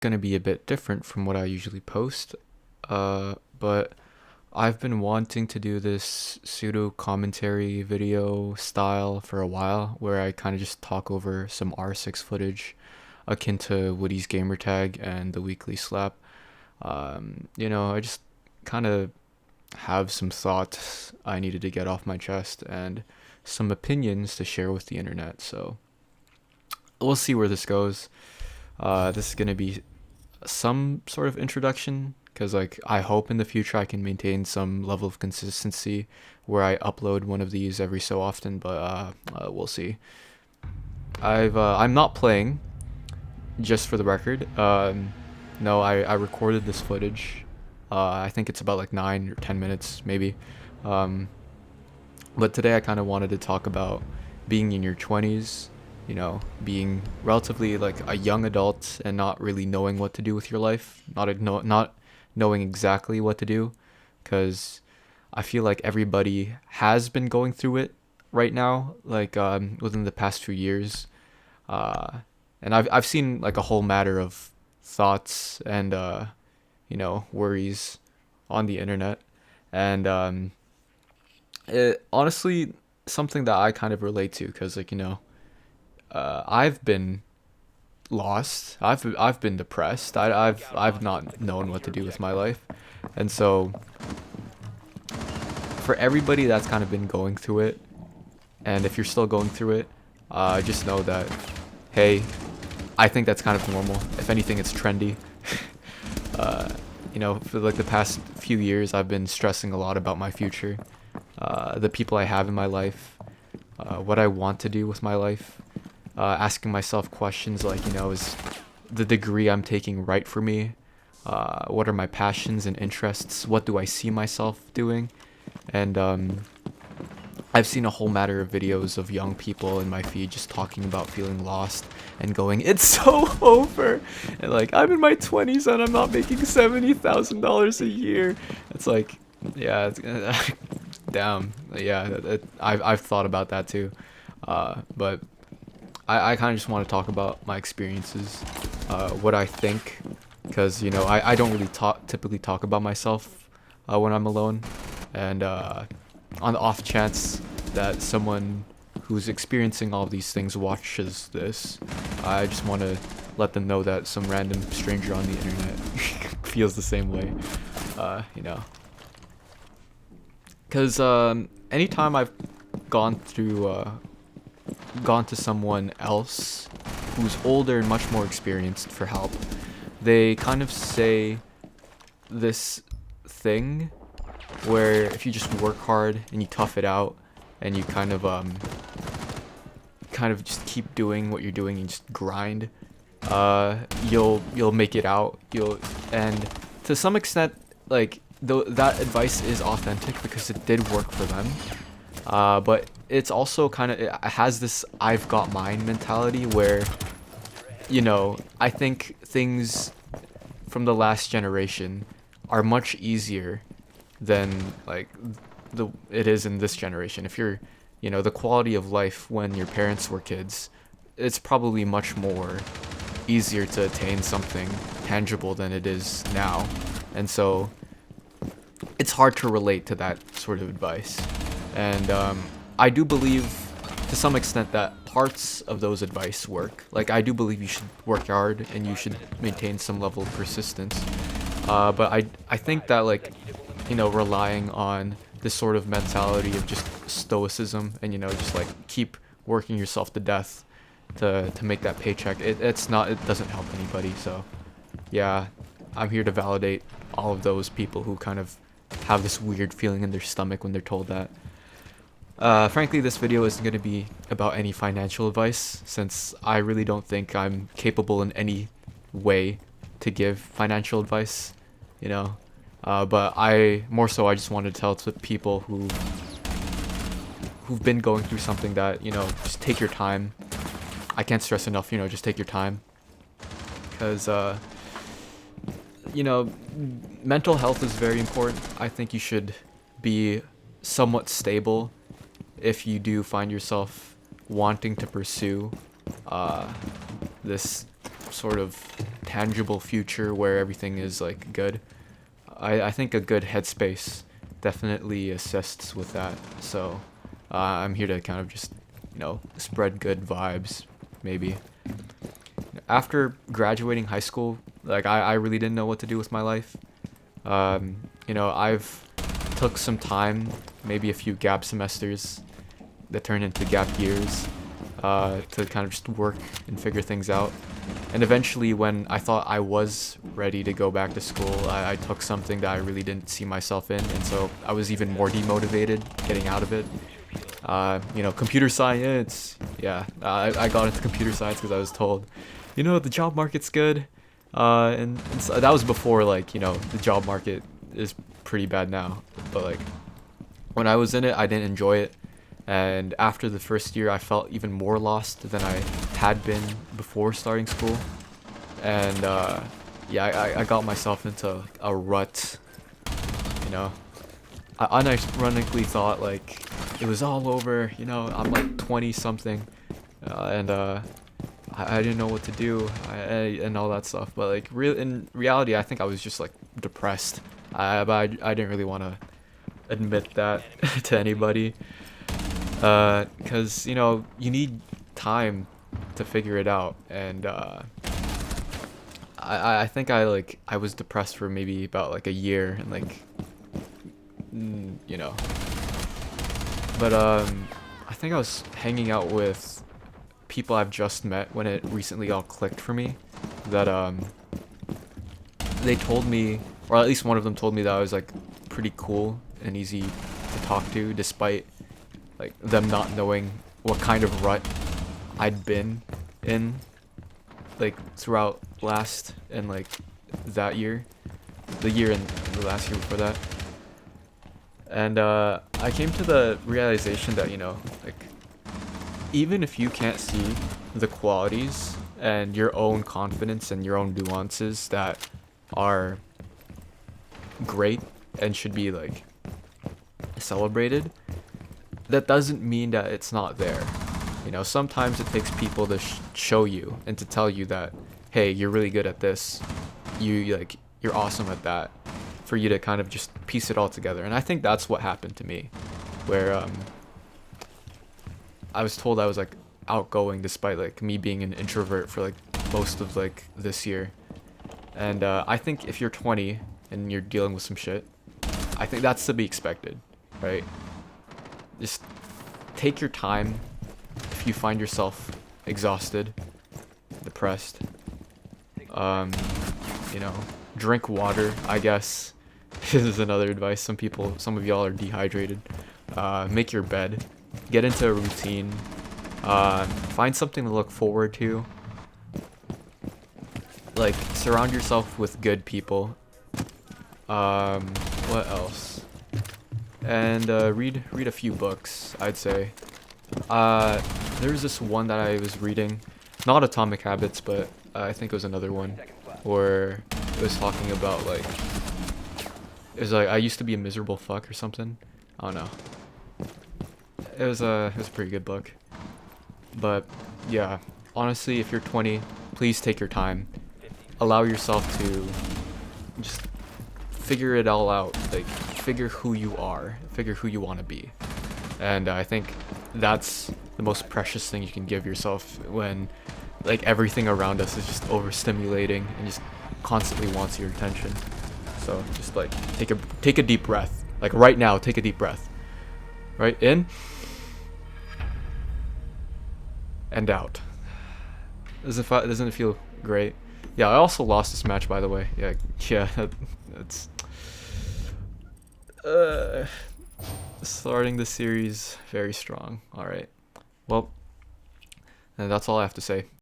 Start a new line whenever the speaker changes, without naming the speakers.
gonna be a bit different from what I usually post. But I've been wanting to do this pseudo commentary video style for a while, where I kind of just talk over some R6 footage akin to Woody's Gamertag and the Weekly Slap. I just kind of have some thoughts I needed to get off my chest and some opinions to share with the internet. So we'll see where this goes. This is gonna be some sort of introduction because I hope in the future I can maintain some level of consistency where I upload one of these every so often, but we'll see. I'm not playing, just for the record. No, I recorded this footage. I think it's about like 9 or 10 minutes maybe. Um, but today I kind of wanted to talk about being in your 20s, being relatively like a young adult and not really knowing what to do with your life, not knowing exactly what to do, because I feel like everybody has been going through it right now, like within the past few years, uh, and I've seen like a whole matter of thoughts and worries on the internet, and it honestly something that I kind of relate to because I've been lost. I've been depressed. I've not known what to do with my life, and so for everybody that's kind of been going through it, and if you're still going through it, just know that, hey, I think that's kind of normal. If anything, it's trendy. uh, for like the past few years, I've been stressing a lot about my future, the people I have in my life, what I want to do with my life, asking myself questions like, is the degree I'm taking right for me? What are my passions and interests? What do I see myself doing? And I've seen a whole matter of videos of young people in my feed just talking about feeling lost and going, "It's so over," and like, "I'm in my 20s and I'm not making $70,000 a year." It's like, yeah, damn, yeah, I've thought about that too, but I kind of just want to talk about my experiences, what I think, because I don't really typically talk about myself when I'm alone, and on the off chance that someone who's experiencing all of these things watches this, I just want to let them know that some random stranger on the internet feels the same way, you know. Because anytime I've gone through, gone to someone else who's older and much more experienced for help, they kind of say this thing where if you just work hard and you tough it out and you kind of just keep doing what you're doing and just grind, you'll make it out. And to some extent, like, though that advice is authentic because it did work for them, but it's also it has this "I've got mine" mentality where, I think things from the last generation are much easier than like it is in this generation. If you're, the quality of life when your parents were kids, it's probably much more easier to attain something tangible than it is now. And so it's hard to relate to that sort of advice. And I do believe to some extent that parts of those advice work. Like, I do believe you should work hard and you should maintain some level of persistence. But I think that, like, relying on this sort of mentality of just stoicism and, just like keep working yourself to death to make that paycheck, it doesn't help anybody. So yeah, I'm here to validate all of those people who kind of have this weird feeling in their stomach when they're told that. Frankly, this video isn't going to be about any financial advice, since I really don't think I'm capable in any way to give financial advice, but I just wanted to tell to people who've been going through something that, just take your time. I can't stress enough, just take your time, because mental health is very important. I think you should be somewhat stable if you do find yourself wanting to pursue this sort of tangible future where everything is like good. I think a good headspace definitely assists with that. So I'm here to kind of just, spread good vibes, maybe. After graduating high school, like I really didn't know what to do with my life. I've took some time, maybe a few gap semesters that turned into gap years, to kind of just work and figure things out. And eventually, when I thought I was ready to go back to school, I took something that I really didn't see myself in, and so I was even more demotivated getting out of it. Computer science. Yeah, I got into computer science because I was told, the job market's good. And so that was before, like, the job market is pretty bad now. But, like, when I was in it, I didn't enjoy it. And after the first year, I felt even more lost than I had been before starting school. And, yeah, I got myself into a rut, you know. I unironically thought, like, it was all over, I'm like 20 something. And I didn't know what to do, and all that stuff. But, like, in reality, I think I was just, like, depressed. But I didn't really want to admit that to anybody. Because, you need time to figure it out. And I think I was depressed for maybe about, like, a year. And, like, you know. But, I think I was hanging out with people I've just met when it recently all clicked for me. That, they told me, or at least one of them told me that I was, like, pretty cool and easy to talk to, despite, like, them not knowing what kind of rut I'd been in, like, throughout last and, like, that year. The year and the last year before that. And, I came to the realization that, like, even if you can't see the qualities and your own confidence and your own nuances that are great and should be, like, celebrated, that doesn't mean that it's not there. Sometimes it takes people to show you and to tell you that, hey, you're really good at this. You're awesome at that. For you to kind of just piece it all together. And I think that's what happened to me, where I was told I was, like, outgoing despite, like, me being an introvert for, like, most of, like, this year. And I think if you're 20 and you're dealing with some shit, I think that's to be expected, right? Just take your time. If you find yourself exhausted, depressed, drink water, I guess. This is another advice. Some of y'all are dehydrated. Make your bed. Get into a routine. Find something to look forward to. Like, surround yourself with good people. What else? And read a few books, I'd say. There's this one that I was reading, not Atomic Habits, but I think it was another one, where it was talking about, like, it was like, I used to be a miserable fuck or something. I don't know. It was a pretty good book. But yeah, honestly, if you're 20, please take your time. Allow yourself to just figure it all out. Like, figure who you are, figure who you want to be. And I think that's the most precious thing you can give yourself when, like, everything around us is just overstimulating and just constantly wants your attention. So just, like, take a deep breath. Like, right now, take a deep breath. Right in and out. Doesn't it feel great? Yeah, I also lost this match, by the way. Yeah, that's starting the series very strong. All right. Well, and that's all I have to say.